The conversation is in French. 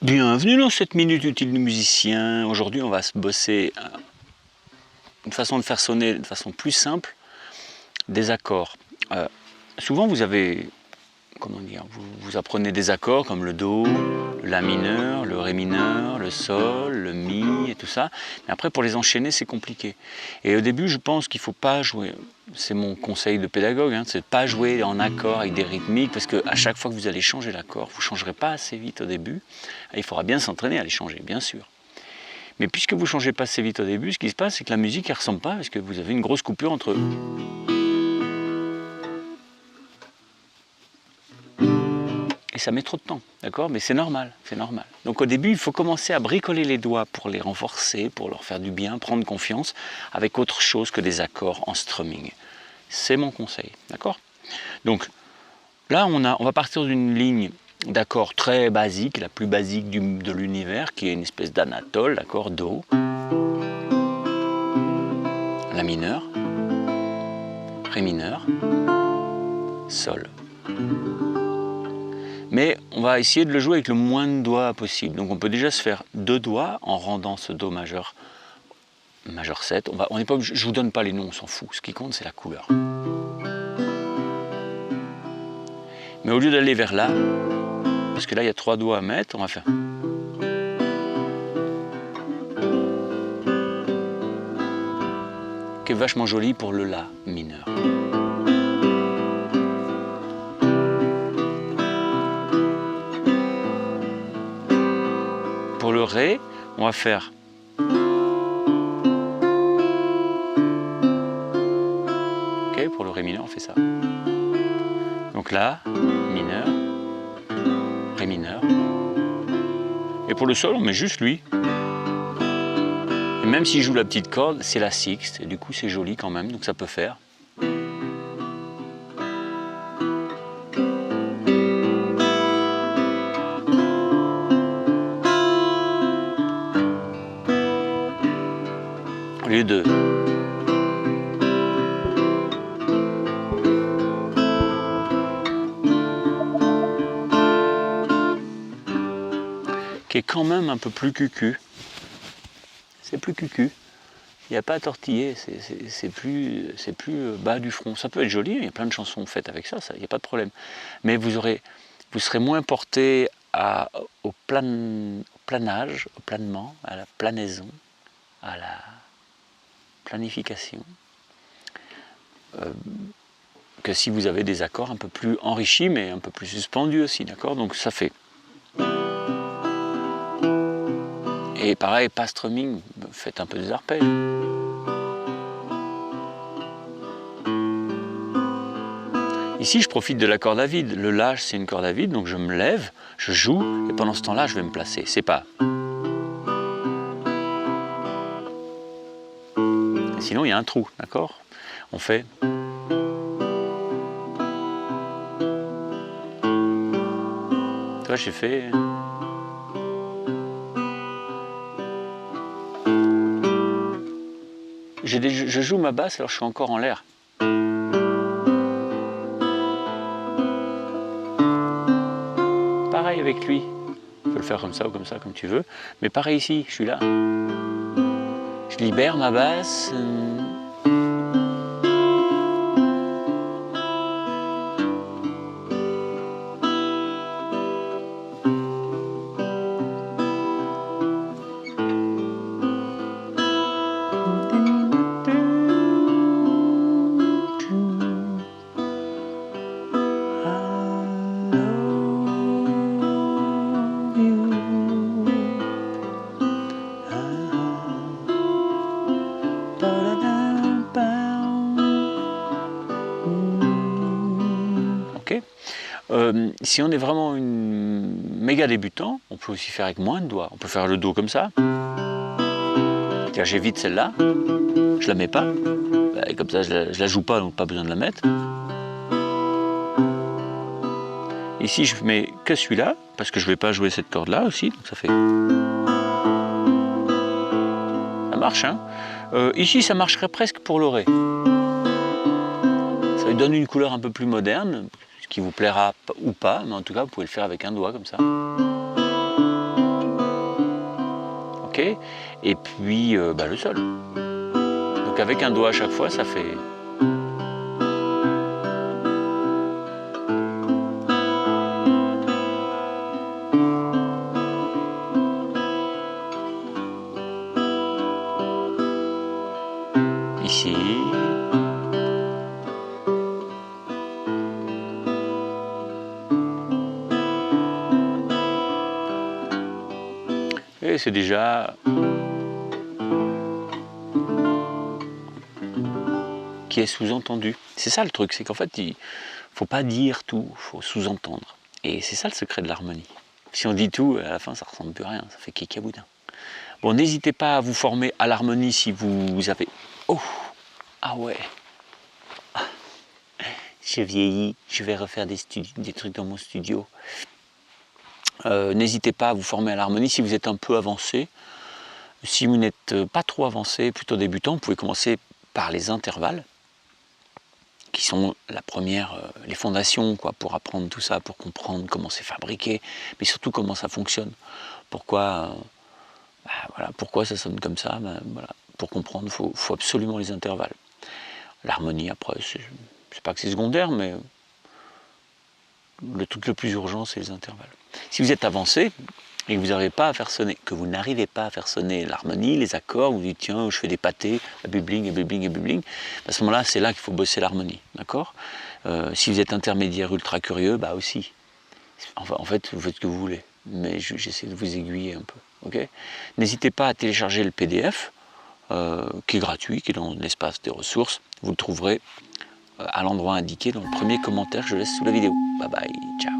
Bienvenue dans cette minute utile du musicien. Aujourd'hui, on va se bosser une façon de faire sonner de façon plus simple des accords. Souvent, vous avez, comment dire, vous apprenez des accords comme le Do, le La mineur, le Ré mineur, le Sol, le Mi et tout ça. Mais après, pour les enchaîner, c'est compliqué. Et au début, je pense qu'il ne faut pas jouer. C'est mon conseil de pédagogue, c'est de ne pas jouer en accord avec des rythmiques, parce qu'à chaque fois que vous allez changer l'accord, vous ne changerez pas assez vite au début. Il faudra bien s'entraîner à les changer, bien sûr. Mais puisque vous ne changez pas assez vite au début, ce qui se passe, c'est que la musique ne ressemble pas, parce que vous avez une grosse coupure entre eux. Et ça met trop de temps, d'accord? Mais c'est normal, c'est normal. Donc au début, il faut commencer à bricoler les doigts pour les renforcer, pour leur faire du bien, prendre confiance, avec autre chose que des accords en strumming. C'est mon conseil, d'accord? Donc là, on va partir d'une ligne d'accords très basique, la plus basique de l'univers, qui est une espèce d'anatole, d'accord, Do, La mineur, Ré mineur, Sol. Mais on va essayer de le jouer avec le moins de doigts possible. Donc on peut déjà se faire 2 doigts en rendant ce Do majeur 7. On n'est pas obligé, je ne vous donne pas les noms, on s'en fout. Ce qui compte, c'est la couleur. Mais au lieu d'aller vers là, parce que là il y a 3 doigts à mettre, on va faire. Qui est vachement joli pour le La mineur. Pour le Ré, on va faire. Ok, pour le Ré mineur, on fait ça. Donc là, mineur, Ré mineur. Et pour le Sol, on met juste lui. Et même s'il joue la petite corde, c'est la sixte, et du coup c'est joli quand même, donc ça peut faire. Au lieu de... qui est quand même un peu plus cucu. C'est plus cucu. Il n'y a pas à tortiller, c'est plus bas du front. Ça peut être joli, il y a plein de chansons faites avec ça, il n'y a pas de problème. Mais vous serez moins porté au planage, au planement, à la planaison, à la planification, que si vous avez des accords un peu plus enrichis, mais un peu plus suspendus aussi, d'accord? Donc ça fait. Et pareil, pas strumming, faites un peu des arpèges. Ici, je profite de la corde à vide. Le La, c'est une corde à vide, donc je me lève, je joue, et pendant ce temps-là, je vais me placer. C'est pas. Sinon, il y a un trou, d'accord? On fait. Tu vois, j'ai fait. Je joue ma basse alors je suis encore en l'air. Pareil avec lui. Tu peux le faire comme ça ou comme ça, comme tu veux. Mais pareil ici, je suis là. Je libère ma basse. Si on est vraiment méga débutant, on peut aussi faire avec moins de doigts. On peut faire le Do comme ça. J'évite celle-là, je la mets pas. Et comme ça, je la joue pas, donc pas besoin de la mettre. Ici, je mets que celui-là, parce que je vais pas jouer cette corde-là aussi, donc ça fait. Ça marche, hein. Ici, ça marcherait presque pour le Ré. Ça lui donne une couleur un peu plus moderne, ce qui vous plaira ou pas, mais en tout cas, vous pouvez le faire avec un doigt comme ça. ok, et puis le sol. Donc avec un doigt à chaque fois, ça fait... Ici. Et c'est déjà... qui est sous-entendu. C'est ça le truc, c'est qu'en fait, il faut pas dire tout, il faut sous-entendre. Et c'est ça le secret de l'harmonie. Si on dit tout, à la fin, ça ressemble plus à rien, ça fait kikiaboudin. Bon, n'hésitez pas à vous former à l'harmonie si vous avez... Oh! Ah ouais! Je vieillis, je vais refaire des trucs dans mon studio. N'hésitez pas à vous former à l'harmonie si vous êtes un peu avancé. Si vous n'êtes pas trop avancé, plutôt débutant, vous pouvez commencer par les intervalles, qui sont la première, les fondations, quoi, pour apprendre tout ça, pour comprendre comment c'est fabriqué, mais surtout comment ça fonctionne. Pourquoi, voilà, pourquoi ça sonne comme ça, voilà. Pour comprendre, il faut absolument les intervalles. L'harmonie, après, c'est pas que c'est secondaire, mais le truc le plus urgent, c'est les intervalles. Si vous êtes avancé et que vous n'arrivez pas à faire sonner l'harmonie, les accords, vous dites tiens, je fais des pâtés, bibling et bibling et bibling, à ce moment-là, c'est là qu'il faut bosser l'harmonie, d'accord? Si vous êtes intermédiaire ultra curieux, bah aussi. Enfin, en fait, vous faites ce que vous voulez, mais j'essaie de vous aiguiller un peu, ok? N'hésitez pas à télécharger le PDF, qui est gratuit, qui est dans l'espace des ressources. Vous le trouverez à l'endroit indiqué dans le premier commentaire que je laisse sous la vidéo. Bye bye, ciao.